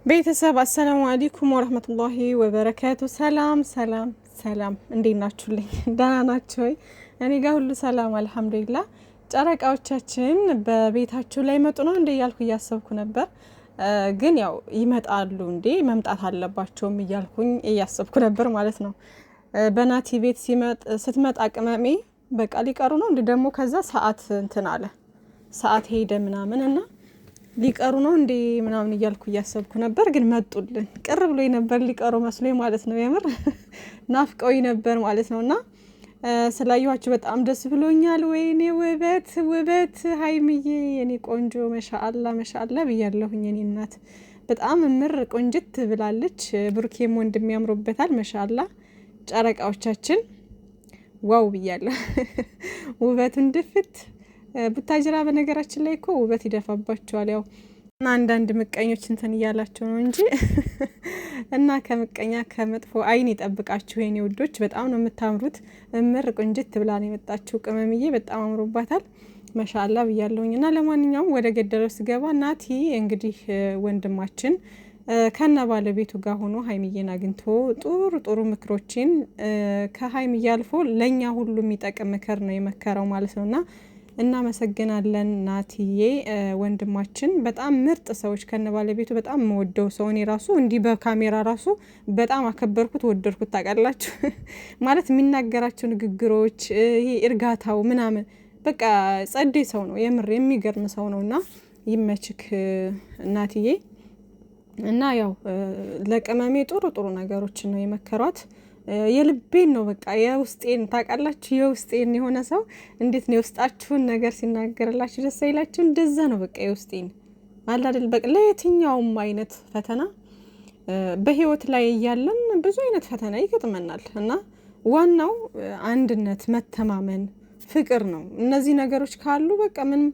ቤተሰብ አሰላሙ አለይኩም ወራህመቱላሂ ወበረካቱ። ሰላም ሰላም ሰላም፣ እንዴት ናችሁልኝ? ደህና ናችሁ ወይ? እኔ ጋር ሁሉ ሰላም አልሐምዱሊላህ። ጨረቃዎቻችን በቤታችሁ ላይ መጡ ነው እንዴ እያልኩ እያሰብኩ ነበር። ግን ያው ይመጣሉ እንዴ መምጣት አለባቸውም እያልኩኝ እያሰብኩ ነበር ማለት ነው። በናቲ ቤት ስትመጣ ቅመሜ በቃ ሊቀሩ ነው እንዴ ደግሞ ከዛ ሰዓት እንትን አለ ሰዓት ሄደ ምናምን እና ሊቀሩ ነው እንዴ ምናምን እያልኩ እያሰብኩ ነበር። ግን መጡልን። ቅር ብሎኝ ነበር ሊቀሩ መስሎኝ ማለት ነው። የምር ናፍቀውኝ ነበር ማለት ነውና ስላየኋችሁ በጣም ደስ ብሎኛል። ወይኔ ውበት ውበት ሀይሚዬ የኔ ቆንጆ ማሻአላ ማሻአላ ብያለሁኝ። የኔ እናት በጣም ምር ቆንጅት ብላለች። ብሩኬም ወንድም ያምሮበታል ማሻአላ። ጨረቃዎቻችን ዋው ብያለሁ። ውበቱን ድፍት ቡታጅራ በነገራችን ላይ እኮ ውበት ይደፋባቸዋል። ያው አንዳንድ ምቀኞች እንትን እያላቸው ነው እንጂ እና ከምቀኛ ከመጥፎ አይን ይጠብቃችሁ የኔ ውዶች። በጣም ነው የምታምሩት። እምር ቁንጅት ብላ ነው የመጣችው ቅመምዬ። በጣም አምሮባታል ማሻአላ ብያለሁኝ። እና ለማንኛውም ወደ ገደለው ስገባ ናቲ እንግዲህ ወንድማችን ከነ ባለቤቱ ጋር ሆኖ ሀይሚዬን አግኝቶ ጥሩ ጥሩ ምክሮችን ከሀይሚዬ አልፎ ለኛ ሁሉ የሚጠቅም ምክር ነው የመከረው ማለት ነውና እናመሰግናለን ናቲዬ ወንድማችን። በጣም ምርጥ ሰዎች ከነ ባለቤቱ በጣም የምወደው ሰው እኔ ራሱ እንዲህ በካሜራ ራሱ በጣም አከበርኩት ወደድኩት። ታውቃላችሁ ማለት የሚናገራቸው ንግግሮች ይሄ እርጋታው ምናምን በቃ ጸዴ ሰው ነው የምር የሚገርም ሰው ነውና ይመችክ ናቲዬ። እና ያው ለቅመሜ ጥሩ ጥሩ ነገሮችን ነው የመከሯት። የልቤን ነው በቃ የውስጤን ታውቃላችሁ። የውስጤን የሆነ ሰው እንዴት ነው የውስጣችሁን ነገር ሲናገርላችሁ ደስ አይላችሁ? እንደዛ ነው በቃ የውስጤን አለ አይደል። በቃ ለየትኛውም አይነት ፈተና በህይወት ላይ እያለን ብዙ አይነት ፈተና ይገጥመናል እና ዋናው አንድነት፣ መተማመን፣ ፍቅር ነው። እነዚህ ነገሮች ካሉ በቃ ምንም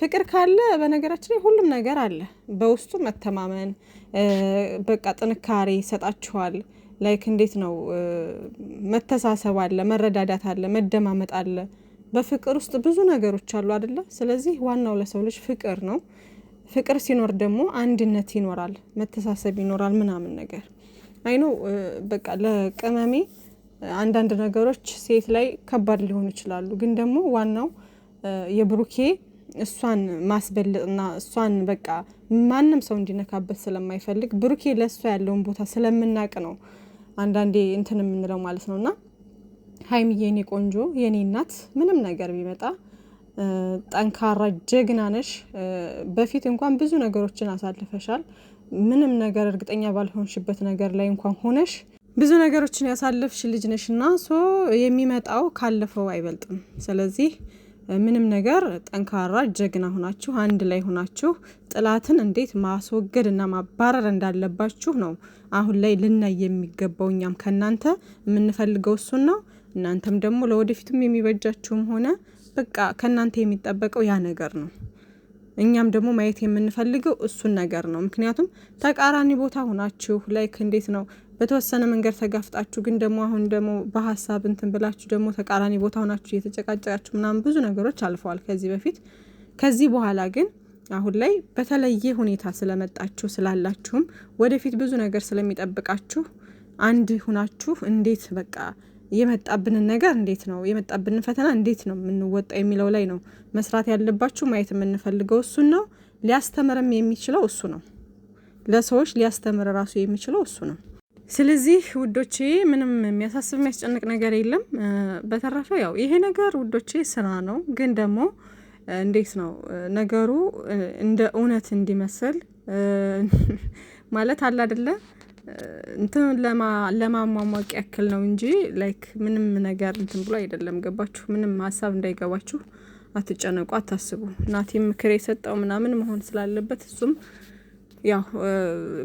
ፍቅር ካለ በነገራችን ላይ ሁሉም ነገር አለ በውስጡ። መተማመን በቃ ጥንካሬ ይሰጣችኋል። ላይክ እንዴት ነው መተሳሰብ አለ፣ መረዳዳት አለ፣ መደማመጥ አለ። በፍቅር ውስጥ ብዙ ነገሮች አሉ አይደለ? ስለዚህ ዋናው ለሰው ልጅ ፍቅር ነው። ፍቅር ሲኖር ደግሞ አንድነት ይኖራል፣ መተሳሰብ ይኖራል ምናምን ነገር አይኖ በቃ ለቅመሜ አንዳንድ ነገሮች ሴት ላይ ከባድ ሊሆኑ ይችላሉ። ግን ደግሞ ዋናው የብሩኬ እሷን ማስበልጥና እሷን በቃ ማንም ሰው እንዲነካበት ስለማይፈልግ ብሩኬ ለእሷ ያለውን ቦታ ስለምናቅ ነው አንዳንዴ እንትን የምንለው ማለት ነውና ሀይሚዬ የኔ ቆንጆ የኔ እናት ምንም ነገር ቢመጣ ጠንካራ ጀግና ነሽ። በፊት እንኳን ብዙ ነገሮችን አሳልፈሻል። ምንም ነገር እርግጠኛ ባልሆንሽበት ነገር ላይ እንኳን ሆነሽ ብዙ ነገሮችን ያሳለፍሽ ልጅ ነሽና የሚመጣው ካለፈው አይበልጥም። ስለዚህ ምንም ነገር ጠንካራ ጀግና ሆናችሁ አንድ ላይ ሆናችሁ ጥላትን እንዴት ማስወገድ እና ማባረር እንዳለባችሁ ነው አሁን ላይ ልናይ የሚገባው። እኛም ከናንተ የምንፈልገው እሱን ነው። እናንተም ደግሞ ለወደፊቱም የሚበጃችሁም ሆነ በቃ ከናንተ የሚጠበቀው ያ ነገር ነው። እኛም ደግሞ ማየት የምንፈልገው እሱን ነገር ነው። ምክንያቱም ተቃራኒ ቦታ ሆናችሁ ላይክ እንዴት ነው በተወሰነ መንገድ ተጋፍጣችሁ ግን ደግሞ አሁን ደግሞ በሀሳብ እንትን ብላችሁ ደግሞ ተቃራኒ ቦታ ሆናችሁ እየተጨቃጨቃችሁ ምናምን ብዙ ነገሮች አልፈዋል ከዚህ በፊት። ከዚህ በኋላ ግን አሁን ላይ በተለየ ሁኔታ ስለመጣችሁ ስላላችሁም ወደፊት ብዙ ነገር ስለሚጠብቃችሁ አንድ ሁናችሁ እንዴት በቃ የመጣብንን ነገር እንዴት ነው የመጣብንን ፈተና እንዴት ነው የምንወጣ የሚለው ላይ ነው መስራት ያለባችሁ። ማየት የምንፈልገው እሱን ነው። ሊያስተምርም የሚችለው እሱ ነው። ለሰዎች ሊያስተምር ራሱ የሚችለው እሱ ነው። ስለዚህ ውዶቼ ምንም የሚያሳስብ የሚያስጨንቅ ነገር የለም። በተረፈ ያው ይሄ ነገር ውዶቼ ስራ ነው። ግን ደግሞ እንዴት ነው ነገሩ እንደ እውነት እንዲመስል ማለት አለ አይደለ እንትን ለማሟሟቅ ያክል ነው እንጂ ላይክ ምንም ነገር እንትን ብሎ አይደለም። ገባችሁ? ምንም ሀሳብ እንዳይገባችሁ አትጨነቁ፣ አታስቡ። ናቲም ምክር የሰጠው ምናምን መሆን ስላለበት እሱም ያው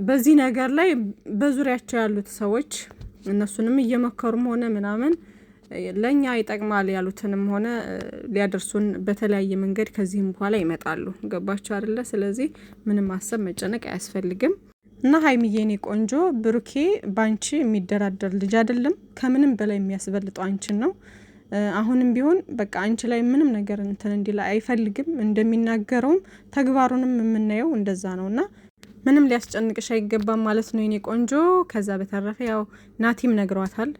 በዚህ ነገር ላይ በዙሪያቸው ያሉት ሰዎች እነሱንም እየመከሩም ሆነ ምናምን ለኛ ይጠቅማል ያሉትንም ሆነ ሊያደርሱን በተለያየ መንገድ ከዚህም በኋላ ይመጣሉ። ገባችሁ አይደለ? ስለዚህ ምንም ማሰብ መጨነቅ አያስፈልግም። እና ሀይሚዬ የኔ ቆንጆ ብሩኬ ባንቺ የሚደራደር ልጅ አይደለም። ከምንም በላይ የሚያስበልጠው አንቺን ነው። አሁንም ቢሆን በቃ አንቺ ላይ ምንም ነገር እንትን እንዲላ አይፈልግም። እንደሚናገረውም ተግባሩንም የምናየው እንደዛ ነውና ምንም ሊያስጨንቅሽ አይገባም ማለት ነው የኔ ቆንጆ። ከዛ በተረፈ ያው ናቲም ነግሯታል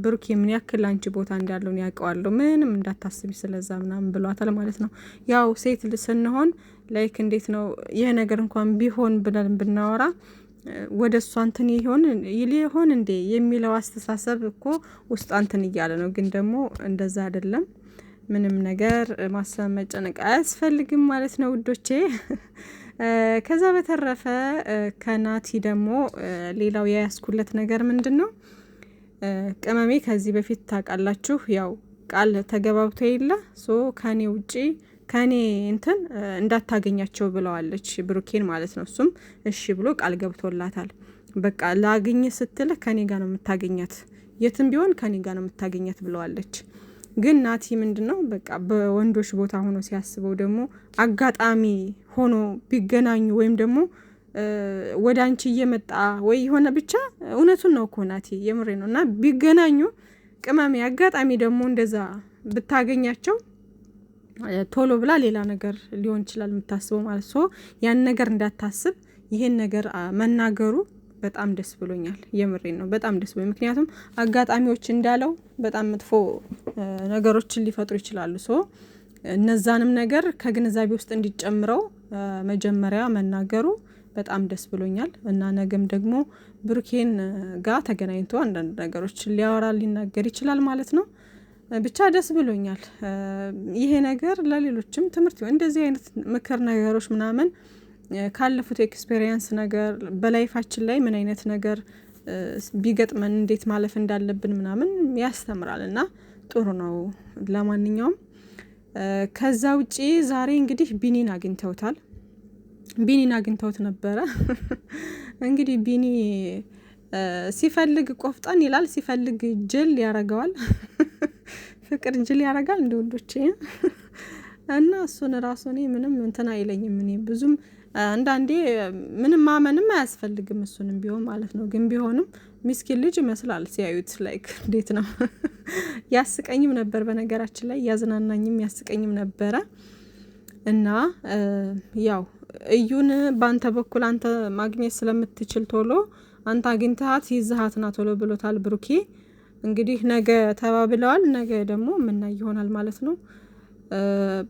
ብሩኬ ምን ያክል አንቺ ቦታ እንዳለው ያውቀዋለሁ፣ ምንም እንዳታስቢ ስለዛ ምናምን ብሏታል ማለት ነው። ያው ሴት ስንሆን ላይክ እንዴት ነው ይሄ ነገር እንኳን ቢሆን ብለን ብናወራ ወደ እሷ እንትን ይሆን እንዴ የሚለው አስተሳሰብ እኮ ውስጥ እንትን እያለ ነው። ግን ደግሞ እንደዛ አይደለም። ምንም ነገር ማሰብ መጨነቅ አያስፈልግም ማለት ነው ውዶቼ። ከዛ በተረፈ ከናቲ ደግሞ ሌላው ያያስኩለት ነገር ምንድነው ቅመሜ ከዚህ በፊት ታውቃላችሁ ያው ቃል ተገባብቶ የለ ከኔ ውጪ ከኔ እንትን እንዳታገኛቸው ብለዋለች ብሩኬን ማለት ነው። እሱም እሺ ብሎ ቃል ገብቶላታል። በቃ ላግኝ ስትል ከኔ ጋር ነው የምታገኛት፣ የትም ቢሆን ከኔ ጋር ነው የምታገኛት ብለዋለች። ግን ናቲ ምንድነው በቃ በወንዶች ቦታ ሆኖ ሲያስበው ደግሞ አጋጣሚ ሆኖ ቢገናኙ ወይም ደግሞ ወደ አንቺ እየመጣ ወይ የሆነ ብቻ እውነቱን ነው እኮ ናቲ የምሬ ነው። እና ቢገናኙ ቅመሜ አጋጣሚ ደግሞ እንደዛ ብታገኛቸው ቶሎ ብላ ሌላ ነገር ሊሆን ይችላል የምታስበው ማለት ነው። ያን ነገር እንዳታስብ ይሄን ነገር መናገሩ በጣም ደስ ብሎኛል። የምሬን ነው በጣም ደስ ብሎኛል። ምክንያቱም አጋጣሚዎች እንዳለው በጣም መጥፎ ነገሮችን ሊፈጥሩ ይችላሉ። እነዛንም ነገር ከግንዛቤ ውስጥ እንዲጨምረው መጀመሪያ መናገሩ በጣም ደስ ብሎኛል። እና ነገም ደግሞ ብሩኬን ጋር ተገናኝቶ አንዳንድ ነገሮችን ሊያወራ ሊናገር ይችላል ማለት ነው። ብቻ ደስ ብሎኛል። ይሄ ነገር ለሌሎችም ትምህርት ይሆን እንደዚህ አይነት ምክር ነገሮች ምናምን ካለፉት ኤክስፔሪየንስ ነገር በላይፋችን ላይ ምን አይነት ነገር ቢገጥመን እንዴት ማለፍ እንዳለብን ምናምን ያስተምራል እና ጥሩ ነው። ለማንኛውም ከዛ ውጪ ዛሬ እንግዲህ ቢኒን አግኝተውት ነበረ። እንግዲህ ቢኒ ሲፈልግ ቆፍጣን ይላል፣ ሲፈልግ ጅል ያረገዋል። ፍቅር ጅል ያረጋል እንደ ወንዶቼ እና እሱን ራሱ እኔ ምንም እንትን አይለኝም። እኔ ብዙም አንዳንዴ ምንም ማመንም አያስፈልግም እሱንም ቢሆን ማለት ነው። ግን ቢሆንም ሚስኪን ልጅ ይመስላል ሲያዩት። ላይክ እንዴት ነው ያስቀኝም ነበር በነገራችን ላይ ያዝናናኝም ያስቀኝም ነበረ። እና ያው እዩን በአንተ በኩል አንተ ማግኘት ስለምትችል ቶሎ አንተ አግኝተሃት ይዘሃትና ቶሎ ብሎታል ብሩኬ። እንግዲህ ነገ ተባብለዋል። ነገ ደግሞ ምናይ ይሆናል ማለት ነው።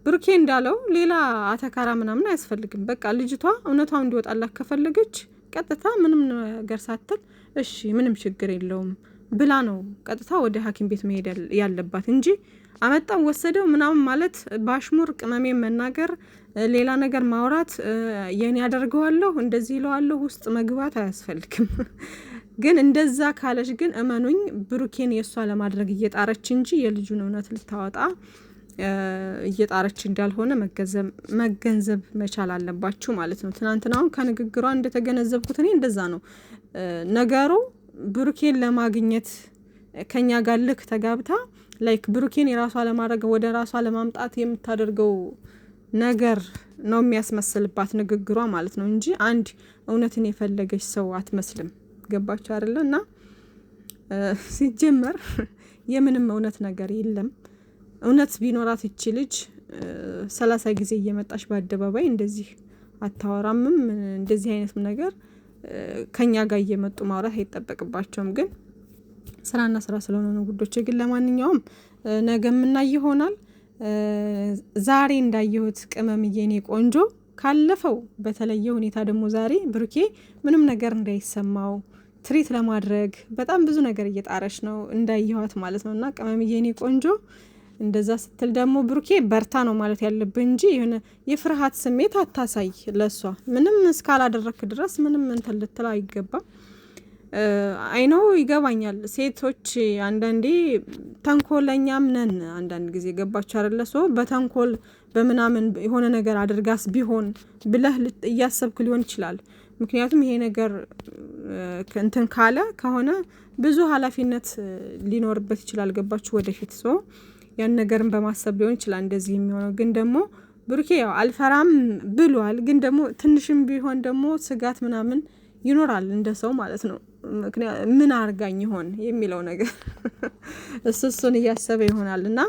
ብሩኬ እንዳለው ሌላ አተካራ ምናምን አያስፈልግም። በቃ ልጅቷ እውነታው እንዲወጣላት ከፈለገች ቀጥታ ምንም ነገር ሳትል እሺ ምንም ችግር የለውም ብላ ነው ቀጥታ ወደ ሐኪም ቤት መሄድ ያለባት እንጂ አመጣው ወሰደው ምናምን ማለት ባሽሙር ቅመሜ መናገር ሌላ ነገር ማውራት የኔ ያደርገዋለሁ እንደዚህ ይለዋለሁ ውስጥ መግባት አያስፈልግም። ግን እንደዛ ካለች ግን እመኑኝ ብሩኬን የሷ ለማድረግ እየጣረች እንጂ የልጁን እውነት ልታወጣ እየጣረች እንዳልሆነ መገንዘብ መቻል አለባችሁ ማለት ነው። ትናንትናውን ከንግግሯ እንደተገነዘብኩት እኔ እንደዛ ነው ነገሩ። ብሩኬን ለማግኘት ከኛ ጋር ልክ ተጋብታ ላይክ ብሩኬን የራሷ ለማድረግ ወደ ራሷ ለማምጣት የምታደርገው ነገር ነው የሚያስመስልባት ንግግሯ ማለት ነው እንጂ አንድ እውነትን የፈለገች ሰው አትመስልም። ገባችሁ አይደለ? እና ሲጀመር የምንም እውነት ነገር የለም። እውነት ቢኖራት እቺ ልጅ 30 ጊዜ እየመጣች በአደባባይ እንደዚህ አታወራምም። እንደዚህ አይነት ነገር ከኛ ጋር እየመጡ ማውራት አይጠበቅባቸውም። ግን ስራና ስራ ስለሆነ ነው ጉዶቼ። ግን ለማንኛውም ነገ ምናይ ይሆናል። ዛሬ እንዳየሁት ቅመምዬ እኔ ቆንጆ ካለፈው በተለየ ሁኔታ ደግሞ ዛሬ ብሩኬ ምንም ነገር እንዳይሰማው ትሪት ለማድረግ በጣም ብዙ ነገር እየጣረች ነው እንዳየኋት ማለት ነው። እና ቅመምዬ እኔ ቆንጆ እንደዛ ስትል ደግሞ ብሩኬ በርታ ነው ማለት ያለብህ እንጂ የሆነ የፍርሃት ስሜት አታሳይ። ለሷ ምንም እስካላደረክ ድረስ ምንም እንትን ልትል አይገባም። አይኖ ይገባኛል። ሴቶች አንዳንዴ ተንኮለኛም ነን አንዳንድ ጊዜ ገባችሁ አይደለ? በተንኮል በምናምን የሆነ ነገር አድርጋስ ቢሆን ብለህ እያሰብክ ሊሆን ይችላል። ምክንያቱም ይሄ ነገር እንትን ካለ ከሆነ ብዙ ኃላፊነት ሊኖርበት ይችላል። ገባችሁ ወደፊት ያን ነገርን በማሰብ ሊሆን ይችላል እንደዚህ የሚሆነው። ግን ደግሞ ብሩኬ ያው አልፈራም ብሏል። ግን ደግሞ ትንሽም ቢሆን ደግሞ ስጋት ምናምን ይኖራል እንደ ሰው ማለት ነው። ምን አርጋኝ ይሆን የሚለው ነገር እሱን እያሰበ ይሆናል። እና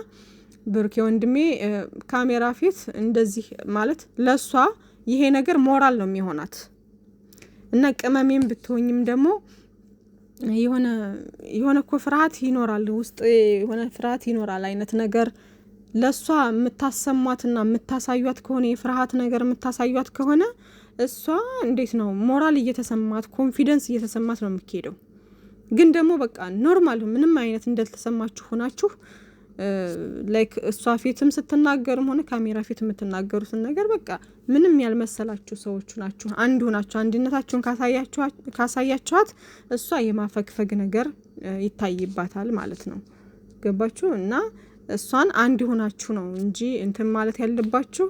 ብሩኬ ወንድሜ ካሜራ ፊት እንደዚህ ማለት ለሷ ይሄ ነገር ሞራል ነው የሚሆናት። እና ቅመሜም ብትሆኝም ደግሞ የሆነ እኮ ፍርሃት ይኖራል ውስጥ የሆነ ፍርሃት ይኖራል አይነት ነገር ለሷ የምታሰሟትና የምታሳዩት ከሆነ የፍርሃት ነገር የምታሳዩት ከሆነ እሷ እንዴት ነው ሞራል እየተሰማት ኮንፊደንስ እየተሰማት ነው የምትሄደው። ግን ደግሞ በቃ ኖርማል ምንም አይነት እንደተሰማችሁ ሆናችሁ ላይክ እሷ ፊትም ስትናገርም ሆነ ካሜራ ፊት የምትናገሩትን ነገር በቃ ምንም ያልመሰላችሁ ሰዎች ናችሁ። አንድ ሆናችሁ አንድነታችሁን ካሳያችኋት እሷ የማፈግፈግ ነገር ይታይባታል ማለት ነው። ገባችሁ? እና እሷን አንድ ሆናችሁ ነው እንጂ እንትን ማለት ያለባችሁ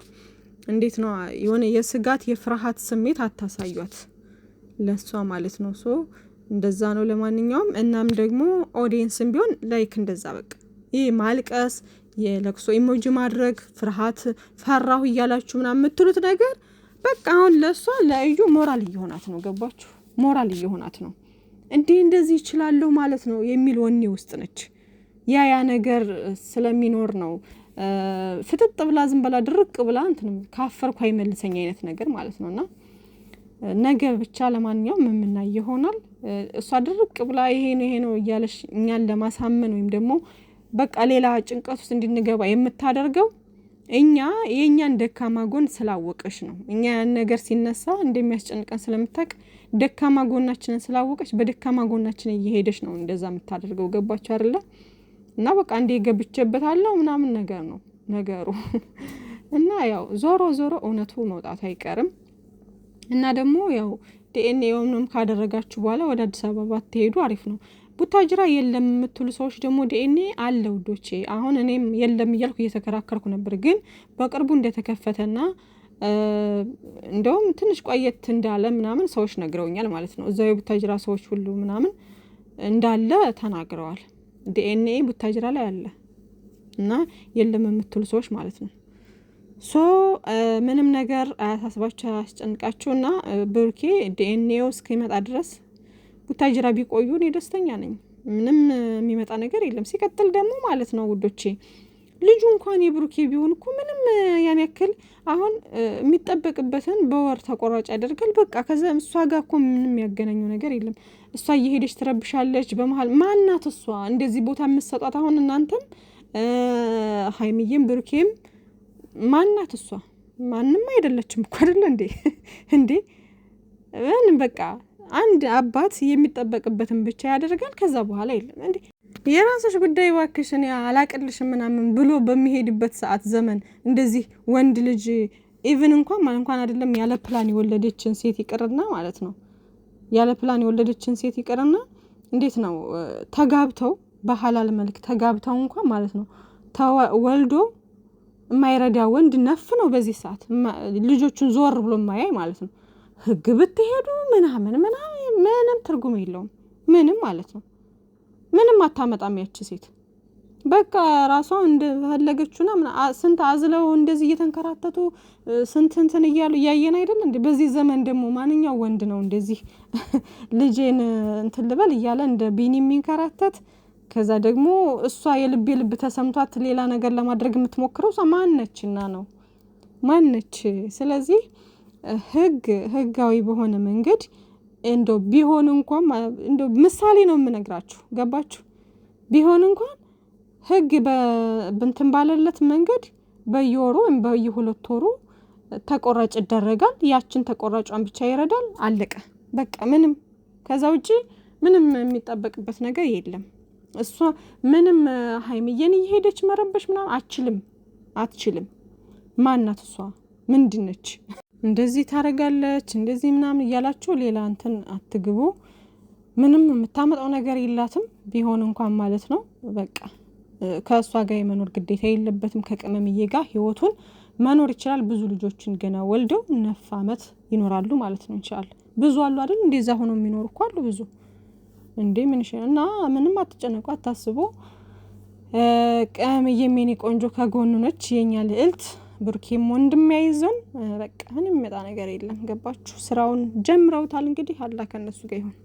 እንዴት ነው የሆነ የስጋት የፍርሃት ስሜት አታሳዩት ለሷ ማለት ነው። ሶ እንደዛ ነው። ለማንኛውም እናም ደግሞ ኦዲየንስም ቢሆን ላይክ እንደዛ በቃ ይሄ ማልቀስ የለቅሶ ኢሞጂ ማድረግ ፍርሃት ፈራሁ እያላችሁ ምናምን የምትሉት ነገር በቃ አሁን ለሷ ለእዩ ሞራል እየሆናት ነው። ገባችሁ? ሞራል እየሆናት ነው። እንደዚህ ይችላልው ማለት ነው የሚል ወኔ ውስጥ ነች። ያ ነገር ስለሚኖር ነው ፍጥጥ ብላ ዝም ብላ ድርቅ ብላ እንትን ካፈርኩ አይመልሰኝ አይነት ነገር ማለት ነውና ነገ ብቻ ለማንኛውም የምናይ ይሆናል። እሷ ድርቅ ብላ ይሄ ነው እያለሽ እኛን ለማሳመን ወይም ደግሞ በቃ ሌላ ጭንቀት ውስጥ እንድንገባ የምታደርገው የኛን ደካማ ጎን ስላወቀሽ ነው። እኛ ያን ነገር ሲነሳ እንደሚያስጨንቀን ስለምታውቅ ደካማ ጎናችንን ስላወቀሽ በደካማ ጎናችን እየሄደች ነው እንደዛ የምታደርገው። ገባችሁ አይደለ? እና በቃ እንደ ገብቼበታለሁ ምናምን ነገር ነው ነገሩ። እና ያው ዞሮ እውነቱ መውጣት አይቀርም። እና ደግሞ ያው ዲኤንኤውንም ካደረጋችሁ በኋላ ወደ አዲስ አበባ ትሄዱ አሪፍ ነው። ቡታጅራ የለም የምትሉ ሰዎች ደግሞ ዲኤንኤ አለ ውዶቼ። አሁን እኔም የለም እያልኩ እየተከራከርኩ ነበር፣ ግን በቅርቡ እንደተከፈተና እንደውም ትንሽ ቆየት እንዳለ ምናምን ሰዎች ነግረውኛል ማለት ነው። እዛው የቡታጅራ ሰዎች ሁሉ ምናምን እንዳለ ተናግረዋል። ዲኤንኤ ቡታጅራ ላይ አለ እና የለም የምትሉ ሰዎች ማለት ነው። ሶ ምንም ነገር አያሳስባችሁ አያስጨንቃችሁና ብሩኬ ዲኤንኤው እስኪመጣ ድረስ ቡታጅራ ቢቆዩ እኔ ደስተኛ ነኝ። ምንም የሚመጣ ነገር የለም። ሲቀጥል ደግሞ ማለት ነው ውዶቼ ልጁ እንኳን የብሩኬ ቢሆን እኮ ምንም ያን ያክል አሁን የሚጠበቅበትን በወር ተቆራጭ ያደርጋል በቃ። ከዛ እሷ ጋር እኮ ምንም ያገናኘው ነገር የለም። እሷ እየሄደች ትረብሻለች በመሃል። ማናት እሷ እንደዚህ ቦታ የምትሰጣት? አሁን እናንተም ሀይሚዬም ብሩኬም ማናት እሷ? ማንም አይደለችም እኮ አይደለ እንዴ? በቃ አንድ አባት የሚጠበቅበትን ብቻ ያደርጋል። ከዛ በኋላ የለም እንዴ የራስሽ ጉዳይ ዋክሽ እኔ አላቅልሽ ምናምን ብሎ በሚሄድበት ሰዓት ዘመን እንደዚህ ወንድ ልጅ ኢቭን እንኳን አይደለም ያለ ፕላን የወለደችን ሴት ይቅርና ማለት ነው ያለ ፕላን የወለደችን ሴት ይቅርና እንዴት ነው ተጋብተው በሐላል መልክ ተጋብተው እንኳን ማለት ነው ወልዶ የማይረዳ ወንድ ነፍ ነው በዚህ ሰዓት ልጆቹን ዞር ብሎ ማያይ ማለት ነው። ህግ ብትሄዱ ምንም ትርጉም የለውም ምንም ማለት ነው። ምንም አታመጣም ያቺ ሴት በቃ ራሷ እንደፈለገችውና ስንት አዝለው እንደዚህ እየተንከራተቱ ስንትን እያሉ ያየን አይደል እንዴ? በዚህ ዘመን ደግሞ ማንኛው ወንድ ነው እንደዚህ ልጄን እንትን ልበል እያለ እንደ ቢኒ የሚንከራተት? ከዛ ደግሞ እሷ የልብ ተሰምቷት ሌላ ነገር ለማድረግ የምትሞክረው እሷ ማነችና ነው ማነች? ስለዚህ ህጋዊ በሆነ መንገድ እንደው ቢሆን እንኳን እንደው ምሳሌ ነው የምነግራችሁ። ገባችሁ? ቢሆን እንኳን ህግ በእንትን ባለለት መንገድ በየወሩ ወይም በየሁለት ወሩ ተቆራጭ ይደረጋል። ያችን ተቆራጯን ብቻ ይረዳል። አለቀ በቃ። ምንም ከዛ ውጪ ምንም የሚጠበቅበት ነገር የለም። እሷ ምንም ሀይሚዬን እየሄደች መረበሽ ምናምን አትችልም። ማናት እሷ? ምንድነች? እንደዚህ ታረጋለች እንደዚህ ምናምን እያላችሁ ሌላ እንትን አትግቡ። ምንም የምታመጣው ነገር የላትም ቢሆን እንኳን ማለት ነው። በቃ ከእሷ ጋር የመኖር ግዴታ የለበትም። ከቅመምዬ ጋር ህይወቱን መኖር ይችላል። ብዙ ልጆችን ገና ወልደው 9 ዓመት ይኖራሉ ማለት ነው። ኢንሻአላህ ብዙ አሉ አይደል? እንደዛ ሆኖ የሚኖሩ እኮ አሉ ብዙ እንዴ። እና ምንም አትጨነቁ፣ አታስቡ። ቅመምዬ የኔ ቆንጆ ከጎኑ ነች የኛ ልዕልት። ብሩኬም ወንድም ያይዘን በቃ ምንም የሚመጣ ነገር የለም። ገባችሁ? ስራውን ጀምረውታል እንግዲህ አላህ ከነሱ ጋር ይሁን።